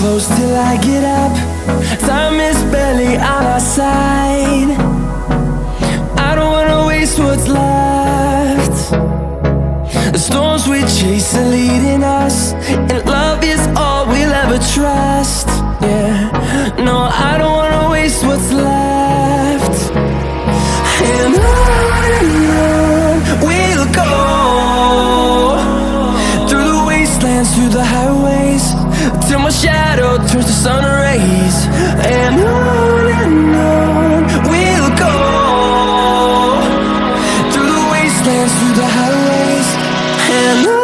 close till I get up. Time is barely on our side. I don't wanna waste what's left. The storms we chase are leading us, and love is all we'll ever trust. Yeah, no, I don't wanna waste what's left. And on we'll go, through the wastelands, through the highways, till my shadow turns to sun rays. And on we'll go, through the wastelands, through the highways, and on.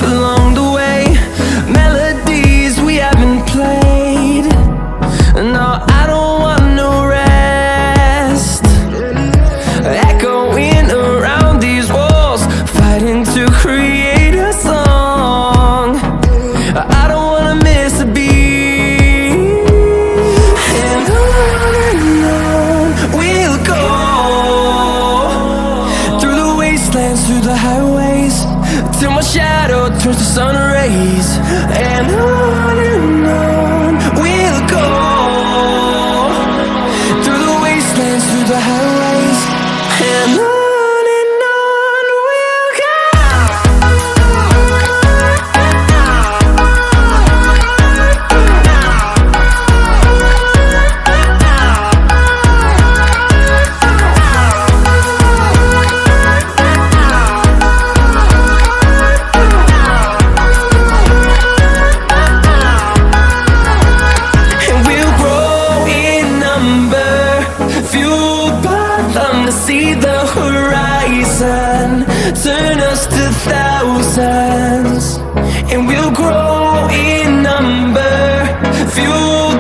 Along the way, melodies we haven't played. No, I don't want no rest. Echoing around these walls, fighting to create a song. I don't wanna miss a beat. And on we'll go, through the wastelands, through the highways, till my shadow turns to sun rays. And on we'll go, through the wastelands, through the highways, and on we'll go. See the horizon, turn us to thousands, and we'll grow in number, fuel